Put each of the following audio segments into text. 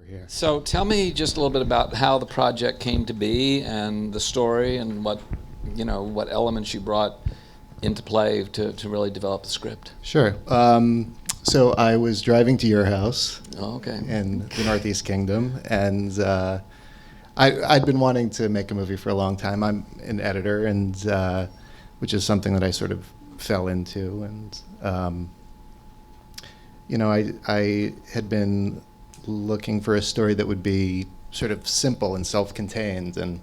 here. So tell me just a little bit about how the project came to be and the story and what elements you brought into play to really develop the script. Sure. So I was driving to your house Okay. in the Northeast Kingdom, and I'd been wanting to make a movie for a long time. I'm an editor, and which is something that I sort of fell into. And I had been looking for a story that would be sort of simple and self-contained. And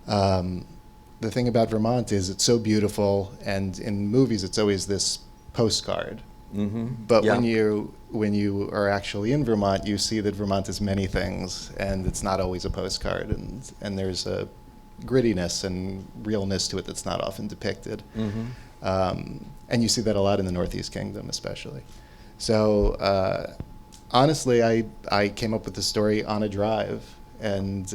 the thing about Vermont is it's so beautiful, and in movies it's always this postcard. Mm-hmm. But when you are actually in Vermont, you see that Vermont is many things, and it's not always a postcard, and there's a grittiness and realness to it that's not often depicted. Mm-hmm. And you see that a lot in the Northeast Kingdom, especially. So honestly, I came up with the story on a drive, and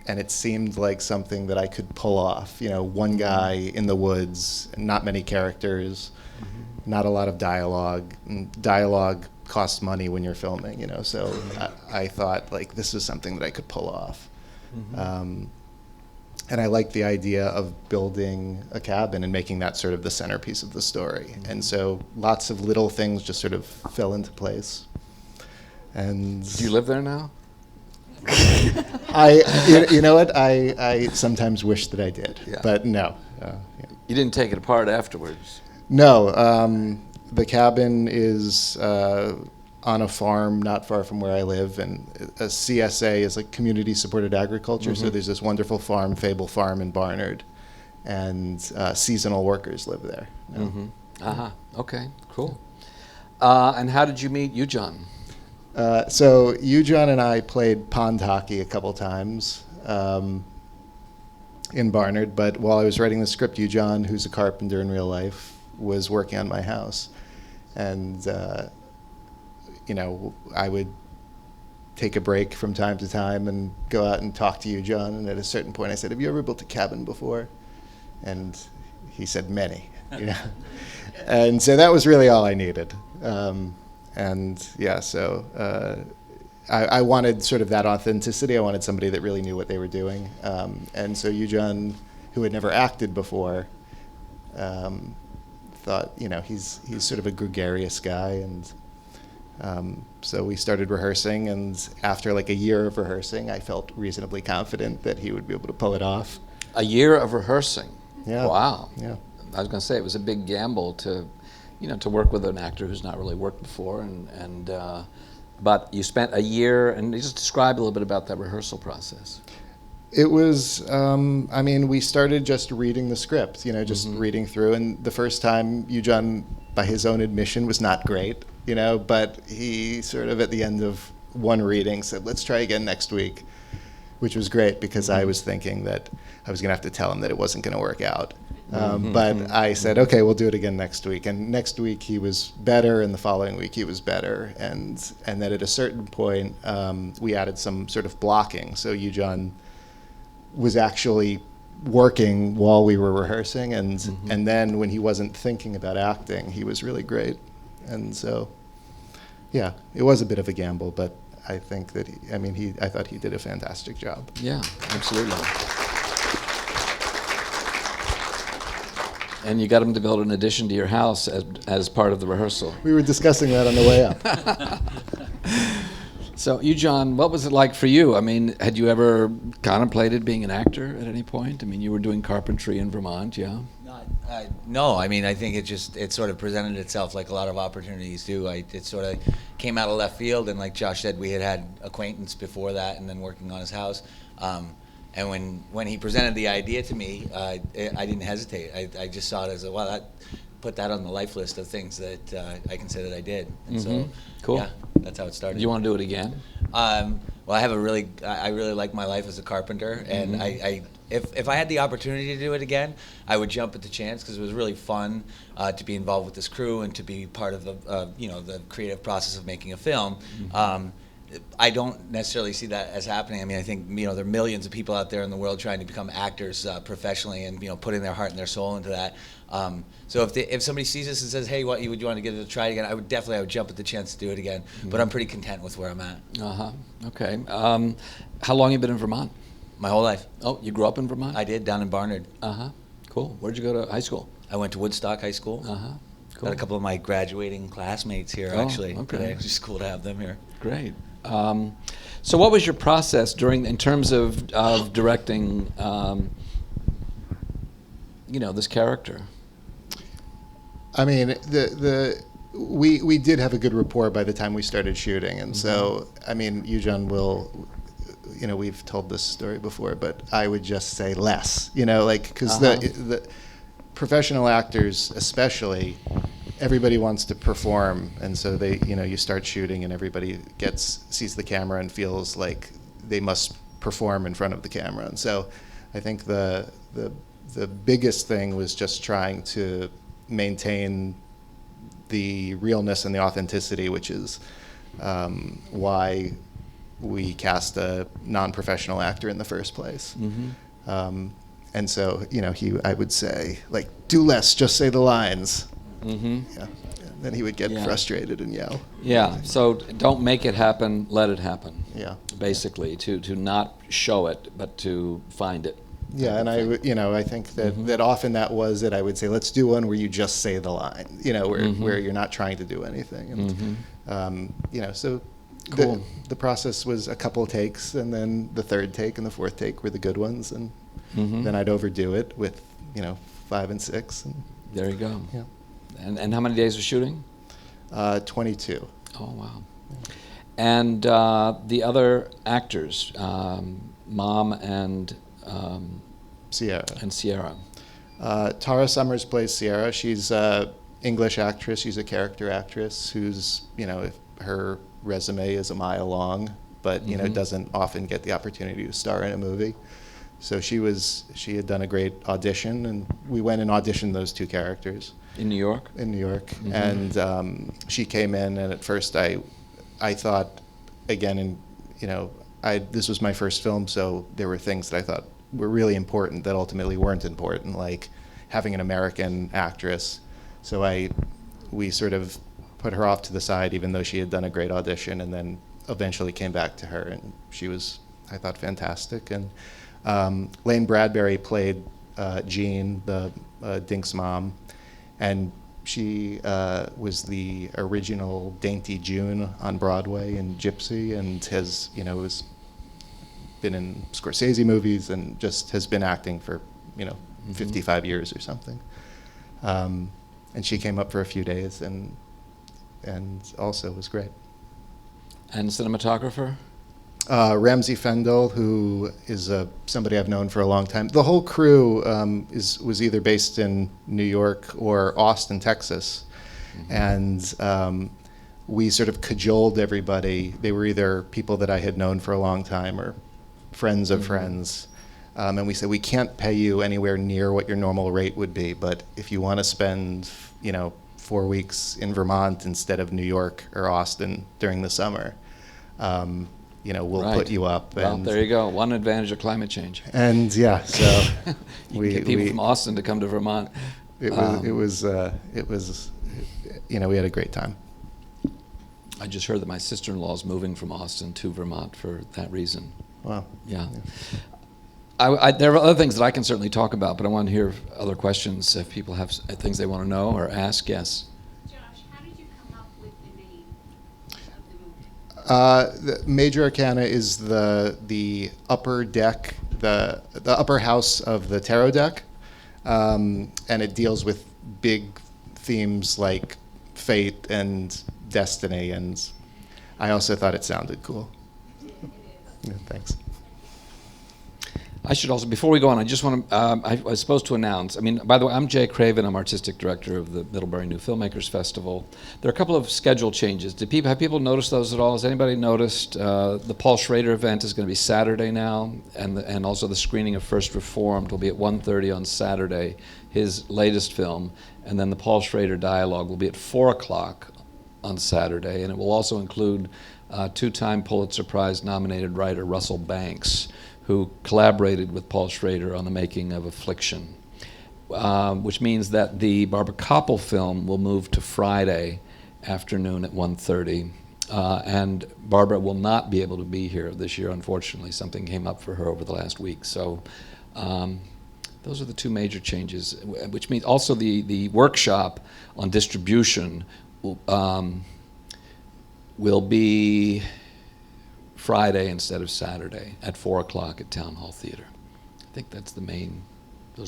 it seemed like something that I could pull off. One guy in the woods, not many characters. Mm-hmm. Not a lot of dialogue. And dialogue costs money when you're filming, so I thought, like, this is something that I could pull off. Mm-hmm. And I liked the idea of building a cabin and making that sort of the centerpiece of the story. Mm-hmm. And so lots of little things just sort of fell into place. And do you live there now? You know what? I sometimes wish that I did, but no. Yeah. You didn't take it apart afterwards? No, the cabin is on a farm not far from where I live, and a CSA is like community supported agriculture. Mm-hmm. So there's this wonderful farm, Fable Farm in Barnard, and seasonal workers live there. Mm-hmm. Okay, cool. And how did you meet Ujon? So Ujon and I played pond hockey a couple times in Barnard, but while I was writing the script, Ujon, who's a carpenter in real life, was working on my house. And, I would take a break from time to time and go out and talk to Ujon. And at a certain point I said, have you ever built a cabin before? And he said, many. And so that was really all I needed. I wanted sort of that authenticity. I wanted somebody that really knew what they were doing. And so Ujon, who had never acted before, thought, he's sort of a gregarious guy. And so we started rehearsing. And after like a year of rehearsing, I felt reasonably confident that he would be able to pull it off. A year of rehearsing? Yeah. Wow. Yeah. I was going to say it was a big gamble to work with an actor who's not really worked before, but you spent a year, and just describe a little bit about that rehearsal process. It was, we started just reading the script, just mm-hmm. reading through, and the first time Ujon, by his own admission, was not great, but he sort of at the end of one reading said, let's try again next week, which was great because mm-hmm. I was thinking that I was going to have to tell him that it wasn't going to work out. But I said, okay, we'll do it again next week. And next week he was better, and the following week he was better. And then at a certain point, we added some sort of blocking. So Ujon was actually working while we were rehearsing. And mm-hmm. and then when he wasn't thinking about acting, he was really great. And so, yeah, it was a bit of a gamble, but I think that, I thought he did a fantastic job. Yeah, absolutely. And you got him to build an addition to your house as part of the rehearsal. We were discussing that on the way up. So, Ujon, what was it like for you? I mean, had you ever contemplated being an actor at any point? I mean, you were doing carpentry in Vermont, yeah? No, I mean, I think it sort of presented itself like a lot of opportunities do. It sort of came out of left field, and like Josh said, we had acquaintance before that and then working on his house. And when he presented the idea to me, I didn't hesitate. I just saw it as put that on the life list of things that I can say that I did. And so, cool. Yeah, that's how it started. Do you want to do it again? Well, I really like my life as a carpenter, and if I had the opportunity to do it again, I would jump at the chance because it was really fun to be involved with this crew and to be part of the creative process of making a film. I don't necessarily see that as happening. I mean, I think there are millions of people out there in the world trying to become actors professionally and putting their heart and their soul into that. So if somebody sees this and says, hey, would you want to give it a try again, I would jump at the chance to do it again. But I'm pretty content with where I'm at. Okay. How long have you been in Vermont? My whole life. Oh, you grew up in Vermont? I did, down in Barnard. Cool. Where'd you go to high school? I went to Woodstock High School. Cool. Got a couple of my graduating classmates here, actually. Okay. Today. It's just cool to have them here. Great. So what was your process in terms of directing, this character? I mean, we did have a good rapport by the time we started shooting, and so I mean, Ujon will, we've told this story before, but I would just say less, because the professional actors, especially, everybody wants to perform, and so they, you start shooting, and everybody sees the camera and feels like they must perform in front of the camera, and so I think the biggest thing was just trying to maintain the realness and the authenticity, which is why we cast a non-professional actor in the first place. And so, I would say, like, do less, just say the lines. Yeah. And then he would get frustrated and yell. Yeah, so don't make it happen, let it happen. Yeah. Basically, to not show it, but to find it. Yeah, and I think that often that was it. I would say, let's do one where you just say the line, where you're not trying to do anything. And, so cool. The process was a couple of takes, and then the third take and the fourth take were the good ones, and then I'd overdo it with, 5 and 6. And, there you go. Yeah. And how many days of shooting? 22. Oh, wow. And the other actors, Mom and Sierra. Tara Summers plays Sierra. She's an English actress. She's a character actress who's, if her resume is a mile long, but, doesn't often get the opportunity to star in a movie. So she had done a great audition, and we went and auditioned those two characters. In New York? In New York. And she came in, and at first I thought, again, this was my first film, so there were things that I thought were really important that ultimately weren't important, like having an American actress. So we sort of put her off to the side, even though she had done a great audition, and then eventually came back to her, and she was, I thought, fantastic. And Lane Bradbury played Jean, the Dink's mom, and she was the original Dainty June on Broadway in Gypsy, and has, been in Scorsese movies and just has been acting for, 55 years or something. And she came up for a few days and also was great. And cinematographer? Ramsey Fendel, who is somebody I've known for a long time. The whole crew was either based in New York or Austin, Texas. And we sort of cajoled everybody. They were either people that I had known for a long time or friends of friends. And we said, we can't pay you anywhere near what your normal rate would be, but if you want to spend, 4 weeks in Vermont instead of New York or Austin during the summer, we'll put you up. Well, there you go. One advantage of climate change. And yeah, so you can get people from Austin to come to Vermont. It was we had a great time. I just heard that my sister-in-law is moving from Austin to Vermont for that reason. Wow. Yeah. There are other things that I can certainly talk about, but I want to hear other questions if people have things they want to know or ask. Yes. Josh, how did you come up with the name of the movie? The Major Arcana is the upper deck, the upper house of the tarot deck, and it deals with big themes like fate and destiny, and I also thought it sounded cool. Yeah, thanks. I should also, before we go on, I just want to, I was supposed to announce, by the way, I'm Jay Craven, I'm artistic director of the Middlebury New Filmmakers Festival. There are a couple of schedule changes. Have people noticed those at all? Has anybody noticed? The Paul Schrader event is going to be Saturday now, and also the screening of First Reformed will be at 1:30 on Saturday, his latest film, and then the Paul Schrader dialogue will be at 4 o'clock on Saturday, and it will also include two-time Pulitzer Prize nominated writer Russell Banks, who collaborated with Paul Schrader on the making of Affliction. which means that the Barbara Koppel film will move to Friday afternoon at 1:30. And Barbara will not be able to be here this year, unfortunately. Something came up for her over the last week. So those are the two major changes, which means also the workshop on distribution will be Friday instead of Saturday at 4 o'clock at Town Hall Theater. I think those are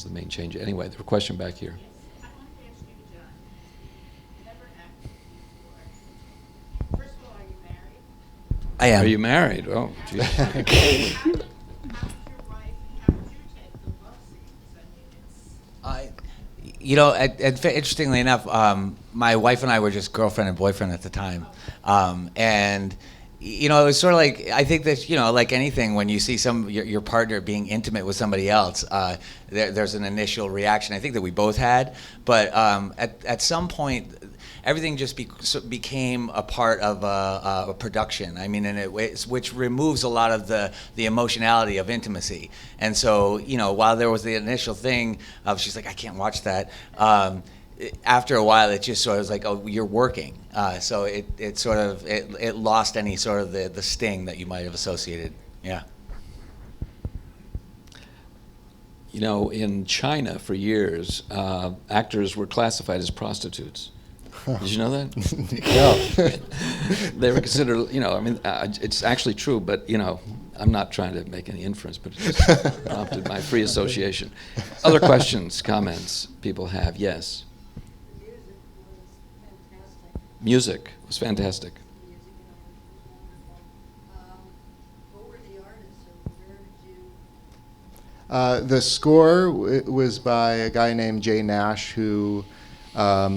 the main changes. Anyway, the question back here. I wanted to ask you, John, never acted before. First of all, are you married? I am. Are you married? Oh, geez. How's your wife, how would you take the love scenes? I mean, it's... Interestingly enough, my wife and I were just girlfriend and boyfriend at the time, and it was sort of like, I think that like anything, when you see your partner being intimate with somebody else, there's an initial reaction. I think that we both had, but at some point, everything just became a part of a production. I mean, which removes a lot of the emotionality of intimacy. And so, while there was the initial thing of she's like, I can't watch that. After a while, it just sort of was like, oh, you're working. So it lost any sort of the sting that you might have associated. Yeah. In China for years, actors were classified as prostitutes. Did you know that? No. They were considered, it's actually true, but, I'm not trying to make any inference, but it just prompted my free association. Other questions, comments people have? Yes. Music was fantastic. What were the artists, or where did you... The score was by a guy named Jay Nash, who a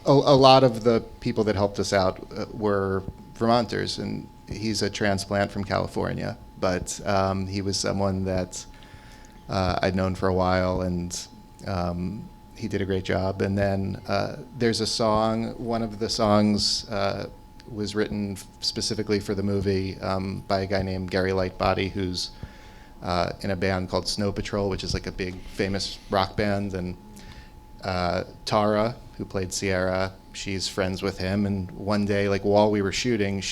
lot of the people that helped us out were Vermonters, and he's a transplant from California, but he was someone that I'd known for a while, and he did a great job. And then there's a song, one of the songs was written specifically for the movie by a guy named Gary Lightbody, who's in a band called Snow Patrol, which is like a big famous rock band. And Tara, who played Sierra, she's friends with him. And one day, like while we were shooting,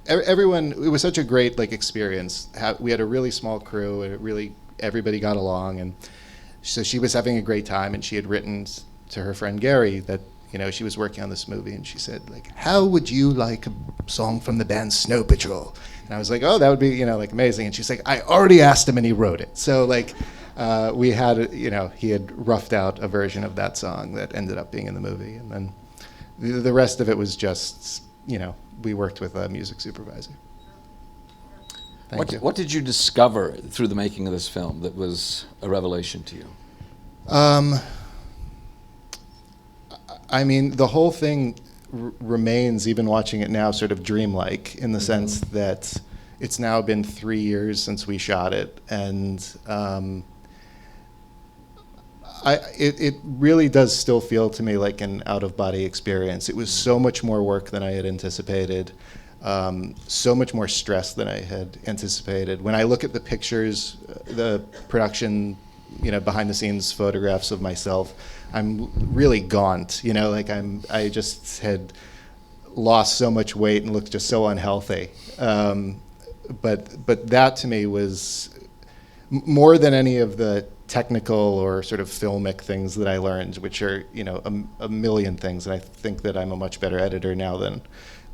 everyone, it was such a great experience. We had a really small crew, and everybody got along, and so she was having a great time, and she had written to her friend Gary that she was working on this movie, and she said, how would you like a song from the band Snow Patrol? And I was like, oh, that would be amazing. And she's like, I already asked him and he wrote it. So we had he had roughed out a version of that song that ended up being in the movie, and then the rest of it was just we worked with a music supervisor. What did you discover through the making of this film that was a revelation to you? I mean, the whole thing remains, even watching it now, sort of dreamlike in the sense that it's now been 3 years since we shot it, and it really does still feel to me like an out-of-body experience. It was so much more work than I had anticipated. So much more stress than I had anticipated. When I look at the pictures, the production, behind the scenes photographs of myself, I'm really gaunt. I just had lost so much weight and looked just so unhealthy. But that to me was more than any of the technical or sort of filmic things that I learned, which are a million things. And I think that I'm a much better editor now than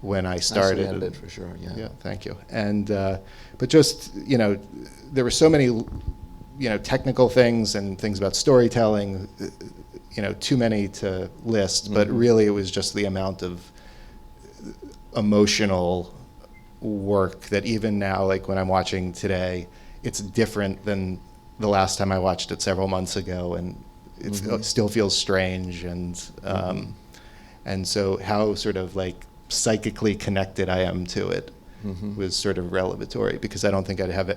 when I started. Nicely edited, for sure. Yeah. Yeah, thank you. And but just there were so many technical things and things about storytelling, too many to list. But really, it was just the amount of emotional work that even now, when I'm watching today, it's different than the last time I watched it several months ago, and it still feels strange. And so how sort of psychically connected I am to it was sort of revelatory, because I don't think I'd have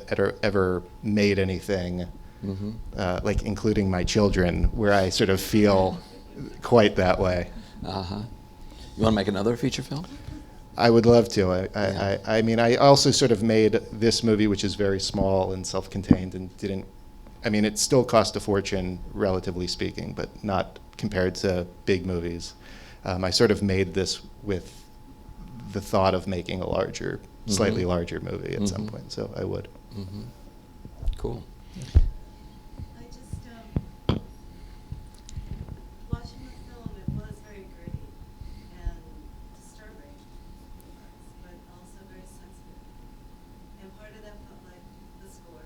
ever made anything including my children where I sort of feel quite that way. You want to make another feature film? I would love to. I mean, I also sort of made this movie, which is very small and self-contained and didn't I mean, it still cost a fortune, relatively speaking, but not compared to big movies. I sort of made this with the thought of making a larger, slightly larger movie at some point, so I would. Cool. I just, watching the film, it was very gritty and disturbing, but also very sensitive. And part of that felt like the score,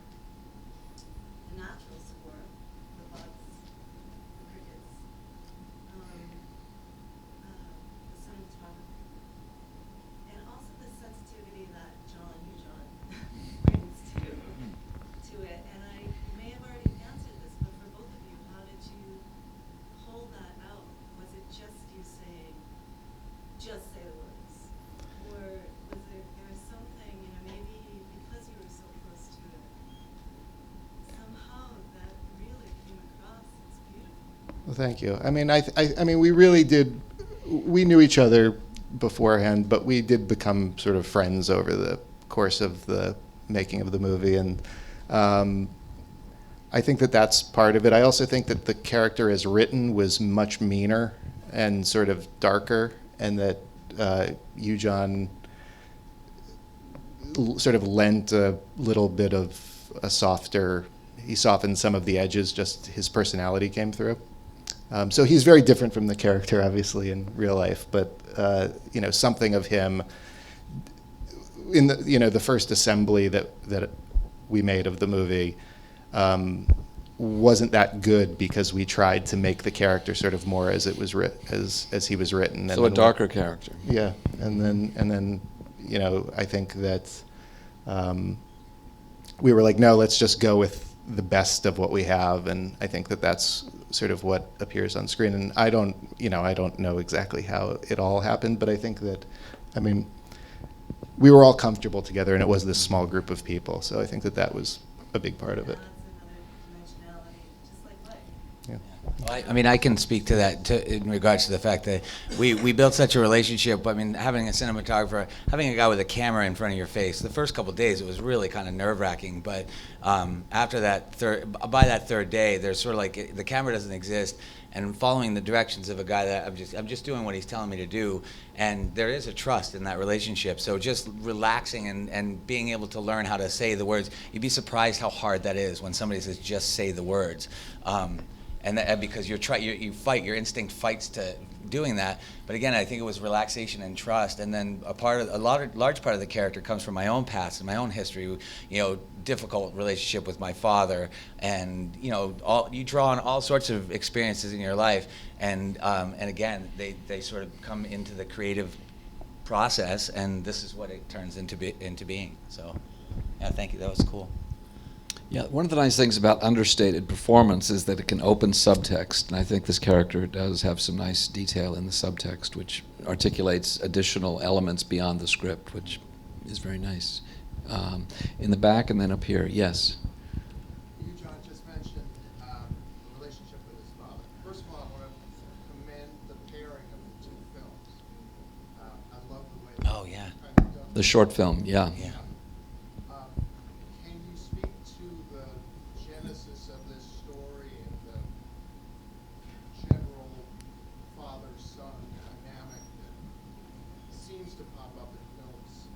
the natural score, the bugs, the crickets, the cinematography, and also the sensitivity that Ujon brings to it. And I may have already answered this, but for both of you, how did you hold that out? Was it just you saying, just say the words? Or was there was something, maybe because you were so close to it, somehow that really came across? It's beautiful. Well, thank you. I mean, we really did. We knew each other beforehand, but we did become sort of friends over the course of the making of the movie, and I think that that's part of it. I also think that the character as written was much meaner and sort of darker, and that Ujon sort of lent a little bit of a softer. He softened some of the edges. Just his personality came through. So he's very different from the character, obviously, in real life. But something of him in the first assembly that we made of the movie wasn't that good because we tried to make the character sort of more as it was as he was written. So a darker character. Yeah, and then I think that we were like, no, let's just go with the best of what we have, and I think that that's sort of what appears on screen. And I don't know exactly how it all happened, but I think that, we were all comfortable together, and it was this small group of people. So I think that was a big part of it. That's another dimensionality, just like life. Yeah. Well, I mean, I can speak to that in regards to the fact that we built such a relationship. I mean, having a cinematographer, having a guy with a camera in front of your face, the first couple of days, it was really kind of nerve-wracking. But after that by that third day, there's sort of like the camera doesn't exist, and following the directions of a guy that I'm just doing what he's telling me to do, and there is a trust in that relationship. So just relaxing and being able to learn how to say the words, you'd be surprised how hard that is when somebody says just say the words. And because you fight, your instinct fights to doing that. But again, I think it was relaxation and trust. And then large part of the character comes from my own past and my own history. Difficult relationship with my father, and you draw on all sorts of experiences in your life. And again, they sort of come into the creative process, and this is what it turns into being. So, yeah, thank you. That was cool. Yeah, one of the nice things about understated performance is that it can open subtext, and I think this character does have some nice detail in the subtext, which articulates additional elements beyond the script, which is very nice. In the back and then up here, yes. Ujon just mentioned the relationship with his father. First of all, I want to commend the pairing of the two films. I love the way Oh, yeah. kind of done The short film, yeah. Yeah. Can you speak to the genesis of this story and the general father-son dynamic that seems to pop up in films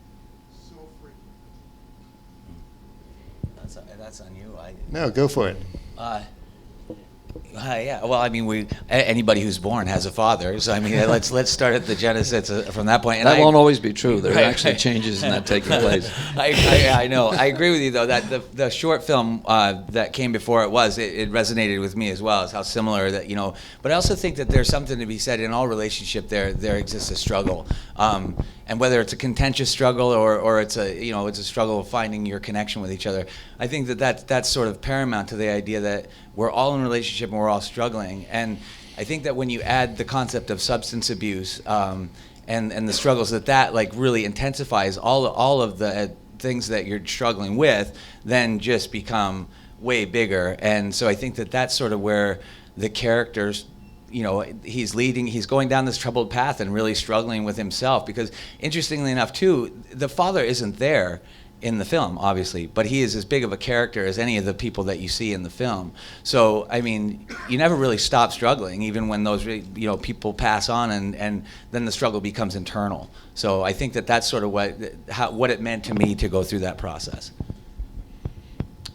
so frequently? That's on you. No, go for it. Yeah. Well, I mean, anybody who's born has a father. So I mean, let's start at the genesis from that point. And That won't always be true. There are Right, actually right. changes in that taking place. I know. I agree with you though that the short film that came before it resonated with me as well, as how similar that But I also think that there's something to be said in all relationship. There exists a struggle, and whether it's a contentious struggle or it's it's a struggle of finding your connection with each other. I think that's sort of paramount to the idea that we're all in a relationship and we're all struggling. And I think that when you add the concept of substance abuse and the struggles that like really intensifies all of the things that you're struggling with, then just become way bigger. And so I think that's sort of where the characters, he's going down this troubled path and really struggling with himself, because interestingly enough too, the father isn't there. in the film, obviously, but he is as big of a character as any of the people that you see in the film. So, I mean, you never really stop struggling, even when those, people pass on, and then the struggle becomes internal. So I think that that's sort of what it meant to me to go through that process.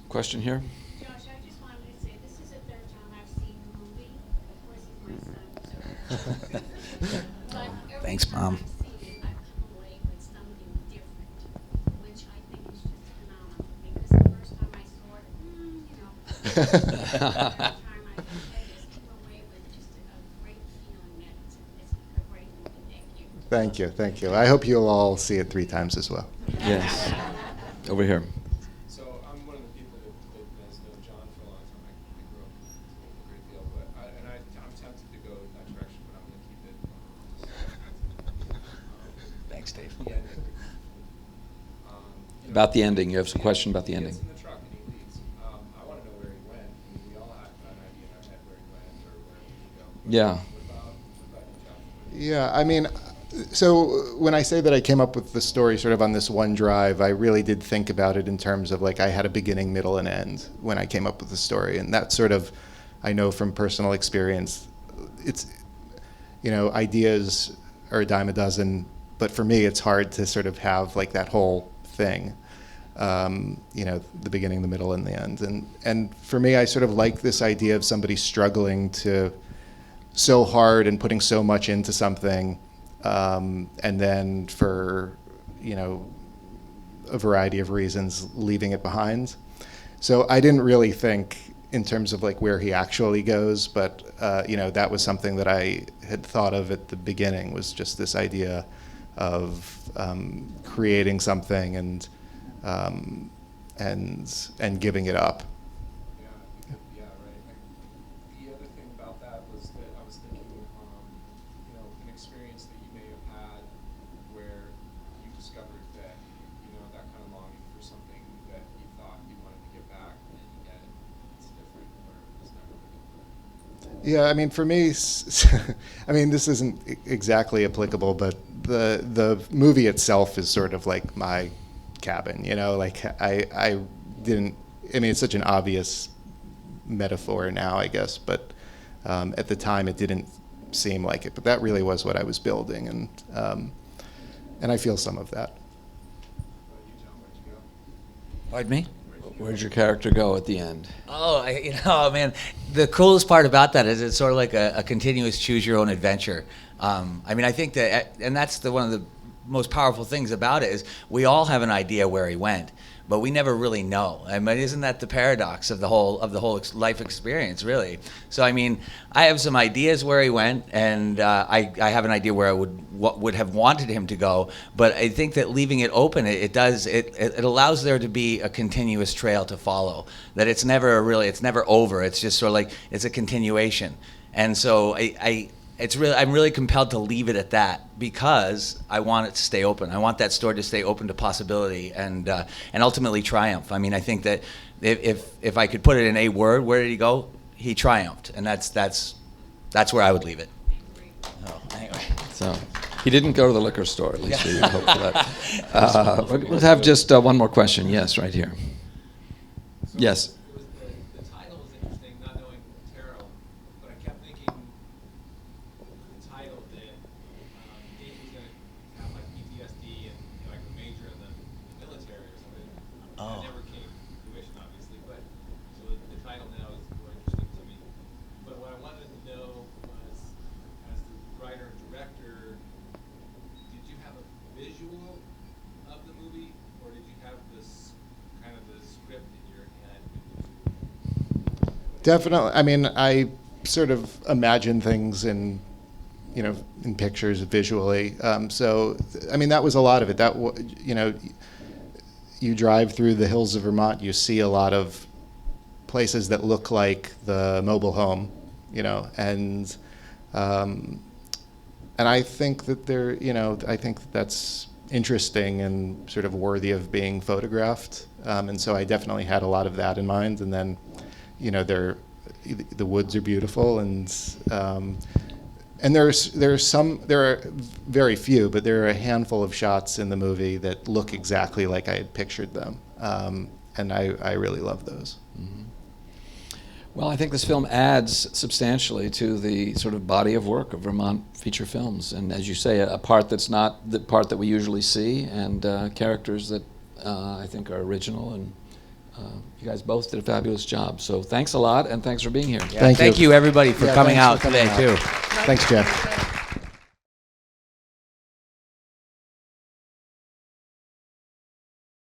Question here? Josh, I just wanted to say, this is the third time I've seen the movie. Of course, it's my son, so. But every Thanks, time Mom. I've seen it, I've come away with something different, which I think is just phenomenal. Because the first time I saw it, the third time I just came away with just a great feeling that it's a great movie. Thank you. Thank you. I hope you'll all see it 3 times as well. Yes. Over here. So I'm one of the people that has known John for a long time. I grew up with him a great deal, but I'm tempted to go that direction, but I'm going to keep it. Thanks, Dave. Yeah. About the ending. You have some question about the He ending. gets in the truck and he leaves. I want to know where he went. I mean, we all have an idea in our head where he went or where he would go. Yeah. What about you, Josh? Yeah, I mean, so when I say that I came up with the story sort of on this one drive, I really did think about it in terms of like I had a beginning, middle, and end when I came up with the story. And that sort of, I know from personal experience, it's, ideas are a dime a dozen, but for me it's hard to sort of have like that whole thing, the beginning, the middle, and the end. And for me, I sort of like this idea of somebody struggling to so hard and putting so much into something, and then for a variety of reasons leaving it behind. So I didn't really think in terms of like where he actually goes, but that was something that I had thought of at the beginning, was just this idea of creating something and giving it up. Yeah, right. The other thing about that was that I was thinking, an experience that you may have had where you discovered that, that kind of longing for something that you thought you wanted to get back, and you get it. It's different, or it's never different. Yeah, I mean, for me, I mean, this isn't exactly applicable, but the movie itself is sort of like my cabin, like I didn't, I mean, it's such an obvious metaphor now, I guess, but at the time it didn't seem like it, but that really was what I was building, and I feel some of that. Pardon me? Where'd your character go at the end? Oh, man, the coolest part about that is it's sort of like a continuous choose your own adventure. I mean, I think that, and that's one of the most powerful things about it, is we all have an idea where he went, but we never really know. I mean, isn't that the paradox of the whole life experience, really? So, I mean, I have some ideas where he went, and I have an idea where I would have wanted him to go. But I think that leaving it open, it allows there to be a continuous trail to follow. That it's never over. It's just sort of like it's a continuation. And so I'm really compelled to leave it at that, because I want it to stay open. I want that story to stay open to possibility and ultimately triumph. I mean, I think that if I could put it in a word, where did he go? He triumphed, and that's where I would leave it. Oh, anyway. So he didn't go to the liquor store, at least we hope for that. We'll have just one more question. Yes, right here. Yes. The title was interesting, not knowing tarot, but I kept thinking the title that Dave was going to have like PTSD and like a major in the military or something. Oh. That never came to fruition, obviously, but so the title now is more interesting to me. But what I wanted to know was, as the writer and director, did you have a visual of the movie, or did you have this kind of the script in your head? Definitely. I mean, I sort of imagine things in pictures visually. So, I mean, that was a lot of it. You drive through the hills of Vermont, you see a lot of places that look like the mobile home, and I think that I think that that's interesting and sort of worthy of being photographed. And so I definitely had a lot of that in mind. And then, the woods are beautiful, and And there are very few, but there are a handful of shots in the movie that look exactly like I had pictured them, and I really love those. Well, I think this film adds substantially to the sort of body of work of Vermont feature films, and as you say, a part that's not the part that we usually see, and characters that I think are original, and you guys both did a fabulous job. So thanks a lot, and thanks for being here. Thank you everybody for Yeah, coming thanks out for coming today out. too. Thanks, Jeff.